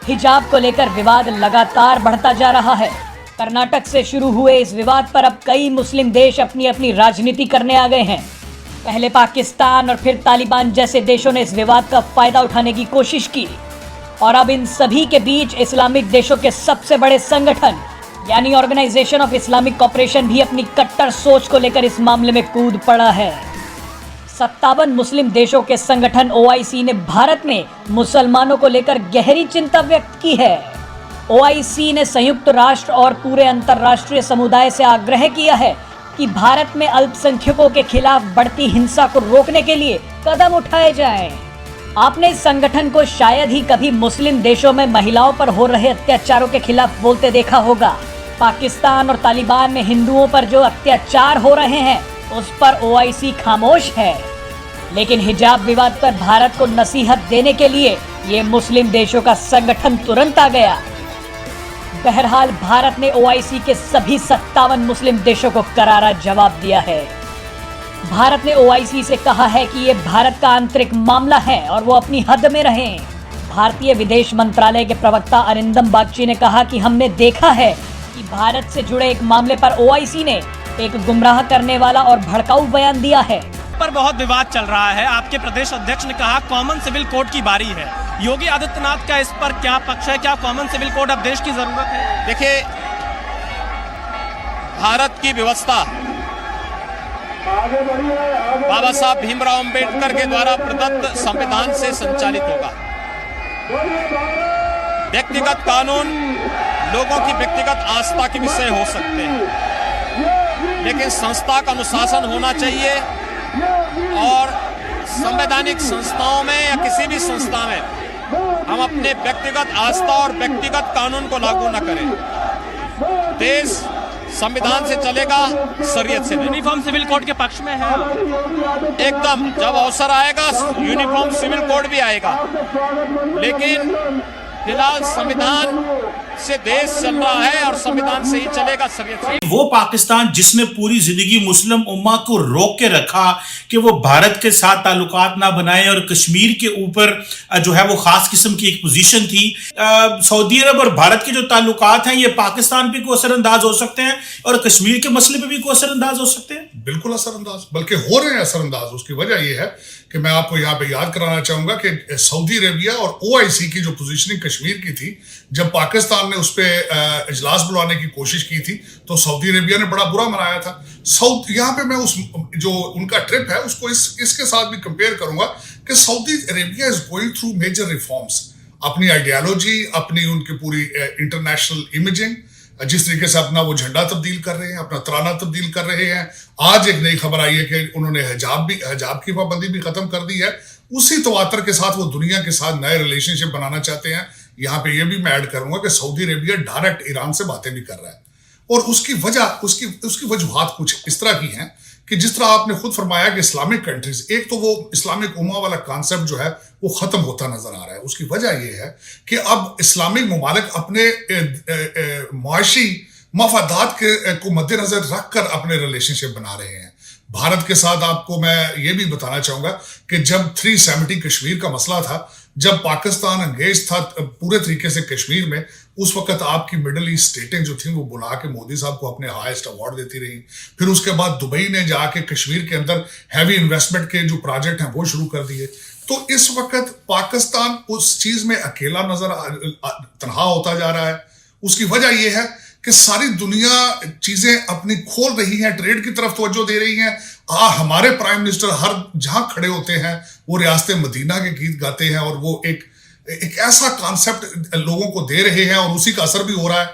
हिजाब को लेकर विवाद लगातार बढ़ता जा रहा है। कर्नाटक से शुरू हुए इस विवाद पर अब कई मुस्लिम देश अपनी अपनी राजनीति करने आ गए हैं। पहले पाकिस्तान और फिर तालिबान जैसे देशों ने इस विवाद का फायदा उठाने की कोशिश की और अब इन सभी के बीच इस्लामिक देशों के सबसे बड़े संगठन यानी ऑर्गेनाइजेशन ऑफ इस्लामिक कॉपरेशन भी अपनी कट्टर सोच को लेकर इस मामले में कूद पड़ा है। 57 मुस्लिम देशों के संगठन OIC ने भारत में मुसलमानों को लेकर गहरी चिंता व्यक्त की है। OIC ने संयुक्त राष्ट्र और पूरे अंतर्राष्ट्रीय समुदाय से आग्रह किया है कि भारत में अल्पसंख्यकों के खिलाफ बढ़ती हिंसा को रोकने के लिए कदम उठाए जाएं। आपने इस संगठन को शायद ही कभी मुस्लिम देशों में महिलाओं पर हो रहे अत्याचारों के खिलाफ बोलते देखा होगा। पाकिस्तान और तालिबान में हिंदुओं पर जो अत्याचार हो रहे हैं उस पर OIC खामोश है, लेकिन हिजाब विवाद पर भारत को नसीहत देने के लिए ये मुस्लिम देशों का संगठन तुरंत आ गया। बहरहाल भारत ने OIC के सभी 57 मुस्लिम देशों को करारा जवाब दिया है। भारत ने OIC से कहा है कि ये भारत का आंतरिक मामला है और वो अपनी हद में रहें। भारतीय विदेश मंत्रालय के प्रवक्ता अरिंदम बागची ने कहा कि हमने देखा है कि भारत से जुड़े एक मामले पर OIC ने एक गुमराह करने वाला और भड़काऊ बयान दिया है। पर बहुत विवाद चल रहा है। आपके प्रदेश अध्यक्ष ने कहा कॉमन सिविल कोड की बारी है। योगी आदित्यनाथ का इस पर क्या पक्ष है? क्या कॉमन सिविल कोड अब देश की जरूरत है? देखिए, भारत की व्यवस्था बाबा साहब भीमराव अंबेडकर के द्वारा प्रदत्त संविधान से संचालित होगा। व्यक्तिगत कानून लोगों की व्यक्तिगत आस्था के विषय हो सकते हैं, लेकिन संस्था का अनुशासन होना चाहिए और संवैधानिक संस्थाओं में या किसी भी संस्था में हम अपने व्यक्तिगत आस्था और व्यक्तिगत कानून को लागू न करें। देश संविधान से चलेगा, शरीयत से नहीं। यूनिफॉर्म सिविल कोड के पक्ष में है एकदम। जब अवसर आएगा यूनिफॉर्म सिविल कोड भी आएगा, लेकिन फिलहाल संविधान से देश चल रहा है और संविधान से ही चलेगा, शरीयत से। वो पाकिस्तान जिसने पूरी जिंदगी मुस्लिम उम्मा को रोक के रखा कि वो भारत के साथ ताल्लुकात ना बनाए और कश्मीर के ऊपर जो है वो खास किस्म की एक पोजीशन थी। सऊदी अरब और भारत के जो ताल्लुकात हैं ये पाकिस्तान पे को असरअंदाज हो सकते हैं और कश्मीर के मसले पे भी को असरअंदाज हो सकते हैं। बिल्कुल असरअंदाज, बल्कि हो रहे हैं असरअंदाज। उसकी वजह यह है कि मैं आपको यहाँ पे याद कराना चाहूंगा कि सऊदी अरेबिया और OIC की जो पोजीशनिंग कश्मीर की थी, जब पाकिस्तान ने उस पर इजलास बुलाने की कोशिश की थी तो सऊदी अरेबिया ने बड़ा बुरा मनाया था। यहाँ पे मैं उस जो उनका ट्रिप है उसको इसके साथ भी कंपेयर करूंगा कि Saudi Arabia is going through major reforms. अपनी आइडियोलॉजी, अपनी उनकी पूरी इंटरनेशनल इमेजिंग, जिस तरीके से अपना वो झंडा तब्दील कर रहे हैं, अपना तराना तब्दील कर रहे हैं। आज एक नई खबर आई है कि उन्होंने हिजाब की पाबंदी भी खत्म कर दी है। उसी तवातर के साथ वो दुनिया के साथ नए रिलेशनशिप बनाना चाहते हैं। यहाँ पे ये भी मैं ऐड करूंगा कि सऊदी अरेबिया डायरेक्ट ईरान से बातें भी कर रहा है और उसकी वजूहात कुछ इस तरह की हैं कि जिस तरह आपने खुद फरमाया कि इस्लामिक कंट्रीज, एक तो वो इस्लामिक उम्मा वाला कॉन्सेप्ट जो है वो खत्म होता नजर आ रहा है। उसकी वजह यह है कि अब इस्लामिक ममालिक अपने मुआशी मफादात को मद्देनजर रखकर अपने रिलेशनशिप बना रहे हैं। भारत के साथ आपको मैं ये भी बताना चाहूंगा कि जब 370 कश्मीर का मसला था, जब पाकिस्तान अंगेज था पूरे तरीके से कश्मीर में, उस वक्त आपकी मिडल ईस्ट स्टेटें जो थी वो बुला के मोदी साहब को अपने हाईएस्ट अवार्ड देती रही। फिर उसके बाद दुबई ने जाके कश्मीर के अंदर हैवी इन्वेस्टमेंट के जो प्रोजेक्ट हैं वो शुरू कर दिए। तो इस वक्त पाकिस्तान उस चीज में अकेला तनहा होता जा रहा है। उसकी वजह यह है कि सारी दुनिया चीजें अपनी खोल रही है, ट्रेड की तरफ तवज्जो दे रही है। हमारे प्राइम मिनिस्टर हर जहां खड़े होते हैं वो रियासत मदीना के गीत गाते हैं और वो एक ऐसा कॉन्सेप्ट लोगों को दे रहे हैं और उसी का असर भी हो रहा है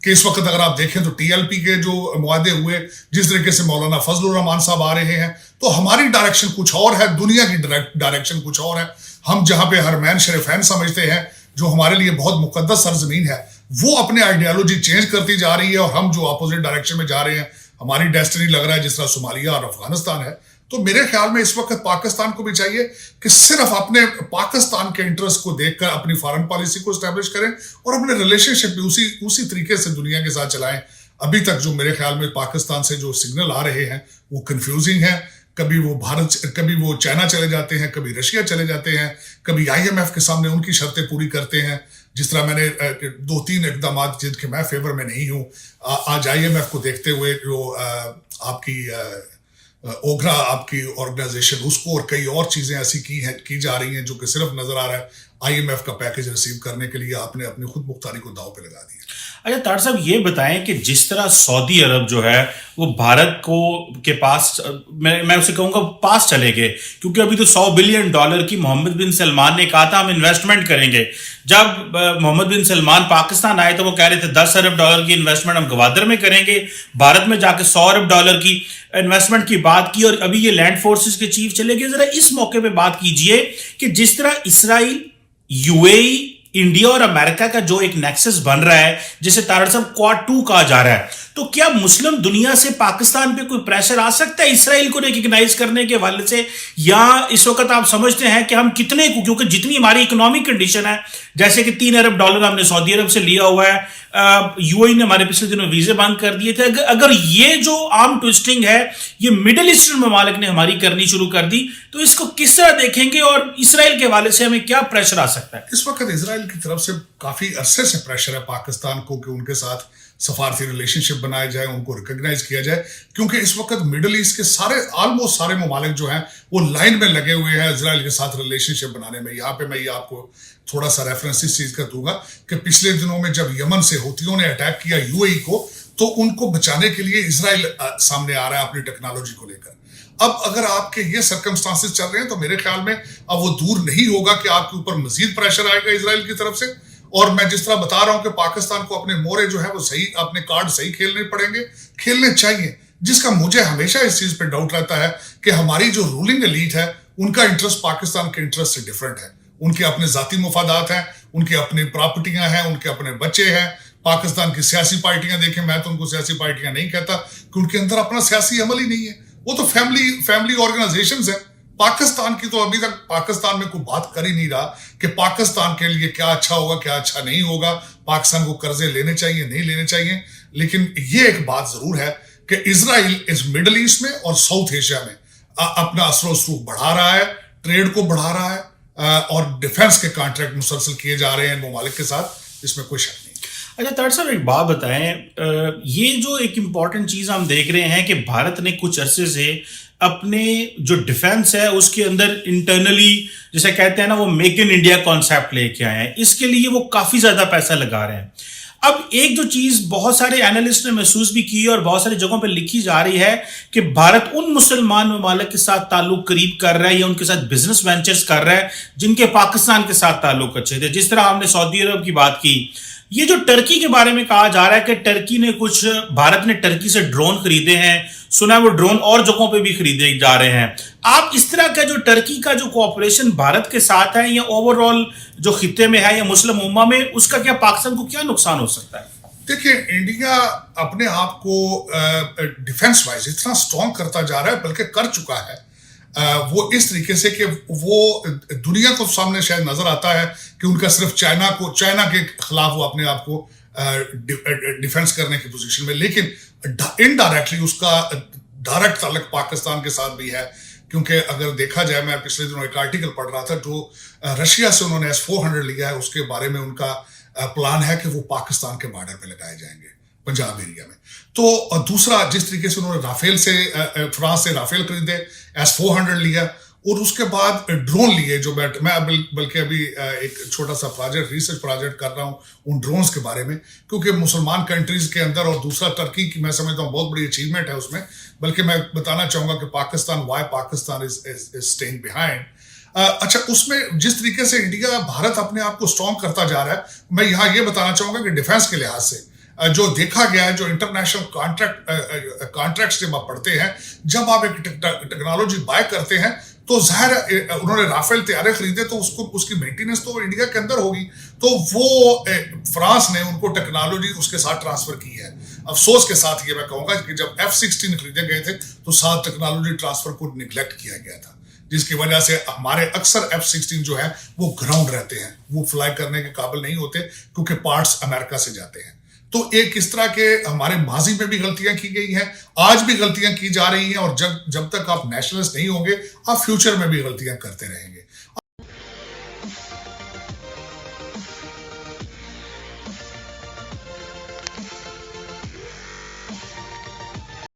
कि इस वक्त अगर आप देखें तो TLP के जो मुआदे हुए, जिस तरीके से मौलाना फजलुर रहमान साहब आ रहे हैं, तो हमारी डायरेक्शन कुछ और है, दुनिया की डायरेक्शन कुछ और है। हम जहां पे हरमैन शरीफैन समझते हैं, जो हमारे लिए बहुत मुकद्दस सरजमीन है, वो अपने आइडियोलॉजी चेंज करती जा रही है और हम जो अपोजिट डायरेक्शन में जा रहे हैं, हमारी डेस्टिनी लग रहा है जिस तरह सोमालिया और अफगानिस्तान है। तो मेरे ख्याल में इस वक्त पाकिस्तान को भी चाहिए कि सिर्फ अपने पाकिस्तान के इंटरेस्ट को देखकर अपनी फॉरेन पॉलिसी को एस्टैब्लिश करें और अपने रिलेशनशिप भी उसी तरीके से दुनिया के साथ चलाएं। अभी तक जो मेरे ख्याल में पाकिस्तान से जो सिग्नल आ रहे हैं वो कंफ्यूजिंग है। कभी वो चाइना चले जाते हैं, कभी रशिया चले जाते हैं, कभी IMF के सामने उनकी शर्तें पूरी करते हैं, जिस तरह मैंने 2-3 इकदाम जिनके मैं फेवर में नहीं हूँ, आज IMF को देखते हुए जो आपकी ओगरा आपकी ऑर्गेनाइजेशन उसको और कई और चीजें ऐसी की जा रही हैं जो कि सिर्फ नजर आ रहा है IMF का पैकेज रिसीव करने के लिए आपने अपनी खुद मुख्तारी को दांव पे लगा दिया। अच्छा तार साहब, ये बताएं कि जिस तरह सऊदी अरब जो है वो भारत को के पास, मैं उसे कहूंगा पास चले गए, क्योंकि अभी तो $100 बिलियन की मोहम्मद बिन सलमान ने कहा था हम इन्वेस्टमेंट करेंगे। जब मोहम्मद बिन सलमान पाकिस्तान आए तो वो कह रहे थे $10 अरब की इन्वेस्टमेंट हम गवादर में करेंगे, भारत में जाके $100 अरब की इन्वेस्टमेंट की बात की, और अभी ये लैंड फोर्सेस के चीफ चले गए। जरा इस मौके पे बात कीजिए कि जिस तरह इसराइल, UAE, इंडिया और अमेरिका का जो एक नेक्सस बन रहा है जिसे तारड़ साहब क्वाड 2 कहा जा रहा है, तो क्या मुस्लिम दुनिया से पाकिस्तान पे कोई प्रेशर आ सकता है इसराइल को रिकग्नाइज करने के हवाले से, या इस वक्त आप समझते हैं कि हम कितने को, क्योंकि जितनी हमारी इकोनॉमिक कंडीशन है, जैसे कि $3 अरब हमने सऊदी अरब से लिया हुआ है, UAE ने हमारे पिछले दिनों वीजे बंद कर दिए थे, अगर ये जो आर्म ट्विस्टिंग है ये मिडिल ईस्टर्न ममालिक ने हमारी करनी शुरू कर दी, तो इसको किस तरह देखेंगे और इसराइल के हवाले से हमें क्या प्रेशर आ सकता है? इस वक्त इसराइल की तरफ से काफी अरसे से प्रेशर है पाकिस्तान को कि उनके साथ सफारती रिलेशनशिप बनाया जाए, उनको रिकॉग्नाइज किया जाए, क्योंकि इस वक्त मिडिल ईस्ट के ऑलमोस्ट सारे ममालिक जो हैं वो लाइन में लगे हुए हैं इसराइल के साथ रिलेशनशिप बनाने में। यहाँ पे मैं ये आपको थोड़ा सा रेफरेंस इस चीज का दूंगा कि पिछले दिनों में जब यमन से हुतियों ने अटैक किया UAE को, तो उनको बचाने के लिए इसराइल सामने आ रहा है अपनी टेक्नोलॉजी को लेकर। अब अगर आपके ये सर्कमस्टांसेस चल रहे हैं तो मेरे ख्याल में अब वो दूर नहीं होगा कि आपके ऊपर मजीद प्रेशर आएगा इसराइल की तरफ से। और मैं जिस तरह बता रहा हूं कि पाकिस्तान को अपने मोरे जो है वो सही, अपने कार्ड सही खेलने पड़ेंगे, खेलने चाहिए, जिसका मुझे हमेशा इस चीज पे डाउट रहता है कि हमारी जो रूलिंग एलीट है उनका इंटरेस्ट पाकिस्तान के इंटरेस्ट से डिफरेंट है। उनके अपने जाती मुफादात हैं, उनकी अपनी प्रॉपर्टियां हैं, उनके अपने बच्चे हैं। पाकिस्तान की सियासी पार्टियां देखें, मैं तो उनको सियासी पार्टियां नहीं कहता कि उनके अंदर अपना सियासी अमल ही नहीं है, वो तो फैमिली ऑर्गेनाइजेशंस हैं। पाकिस्तान की तो अभी तक पाकिस्तान में कोई बात कर ही नहीं रहा कि पाकिस्तान के लिए क्या अच्छा होगा क्या अच्छा नहीं होगा, पाकिस्तान को कर्जे लेने चाहिए नहीं लेने चाहिए। लेकिन ये एक बात जरूर है कि इजराइल इस मिडिल ईस्ट में और साउथ एशिया में अपना असर रसूख बढ़ा रहा है, ट्रेड को बढ़ा रहा है, और डिफेंस के कॉन्ट्रैक्ट मुसलसल किए जा रहे हैं ममालिक के साथ, इसमें कोई शक नहीं। अच्छा तार साहब, एक बात बताएं, ये जो एक इम्पॉर्टेंट चीज हम देख रहे हैं कि भारत ने कुछ अरसे से अपने जो डिफेंस है उसके अंदर इंटरनली, जैसे कहते हैं ना, वो मेक इन इंडिया कॉन्सेप्ट लेके आए हैं, इसके लिए वो काफी ज्यादा पैसा लगा रहे हैं। अब एक जो चीज बहुत सारे एनालिस्ट ने महसूस भी की और बहुत सारी जगहों पे लिखी जा रही है कि भारत उन मुसलमान ममालिक के साथ ताल्लुक करीब कर रहा है या उनके साथ बिजनेस वेंचर्स कर रहा है जिनके पाकिस्तान के साथ ताल्लुक अच्छे थे। जिस तरह हमने सऊदी अरब की बात की, ये जो टर्की के बारे में कहा जा रहा है कि टर्की ने भारत ने टर्की से ड्रोन खरीदे हैं, सुना है वो ड्रोन और जगहों पे भी खरीदे जा रहे हैं। आप इस तरह का जो टर्की का जो कोऑपरेशन भारत के साथ है या ओवरऑल जो खित्ते में है या मुस्लिम उम्मा में, उसका क्या पाकिस्तान को क्या नुकसान हो सकता है? देखिए, इंडिया अपने आप को डिफेंस वाइज इतना स्ट्रॉन्ग करता जा रहा है, बल्कि कर चुका है वो इस तरीके से कि वो दुनिया को सामने शायद नजर आता है कि उनका सिर्फ चाइना के खिलाफ वो अपने आप को डिफेंस करने की पोजीशन में, लेकिन इनडायरेक्टली उसका डायरेक्ट ताल्लुक पाकिस्तान के साथ भी है। क्योंकि अगर देखा जाए, मैं पिछले दिनों एक आर्टिकल पढ़ रहा था, जो रशिया से उन्होंने S-400 लिया है, उसके बारे में उनका प्लान है कि वो पाकिस्तान के बॉर्डर पे लगाए जाएंगे, पंजाब एरिया में। तो दूसरा, जिस तरीके से उन्होंने फ्रांस से राफेल खरीदे, S-400 लिया, और उसके बाद ड्रोन लिए, जो मैं बल्कि अभी एक छोटा सा रिसर्च प्रोजेक्ट कर रहा हूँ उन ड्रोन्स के बारे में, क्योंकि मुसलमान कंट्रीज के अंदर, और दूसरा टर्की की मैं समझता हूँ बहुत बड़ी अचीवमेंट है उसमें। बल्कि मैं बताना चाहूंगा कि पाकिस्तान इज स्टेइंग बिहाइंड। अच्छा, उसमें जिस तरीके से इंडिया, भारत अपने आप को स्ट्रॉन्ग करता जा रहा है, मैं यहाँ ये बताना चाहूंगा कि डिफेंस के लिहाज से जो देखा गया है, जो इंटरनेशनल कॉन्ट्रैक्ट्स जब आप पढ़ते हैं, जब आप एक टेक्नोलॉजी बाय करते हैं, तो जाहिर उन्होंने राफेल तैयारे खरीदे तो उसकी मेंटेनेंस तो इंडिया के अंदर होगी, तो वो फ्रांस ने उनको टेक्नोलॉजी उसके साथ ट्रांसफर की है। अफसोस के साथ ये मैं कहूंगा कि जब F-16 खरीदे गए थे तो साथ टेक्नोलॉजी ट्रांसफर को निगलेक्ट किया गया था, जिसकी वजह से हमारे अक्सर F-16 जो है वो ग्राउंड रहते हैं, वो फ्लाई करने के काबिल नहीं होते, क्योंकि पार्ट्स अमेरिका से जाते हैं। तो एक इस तरह के हमारे माजी में भी गलतियां की गई हैं, आज भी गलतियां की जा रही हैं, और जब तक आप नेशनलिस्ट नहीं होंगे, आप फ्यूचर में भी गलतियां करते रहेंगे।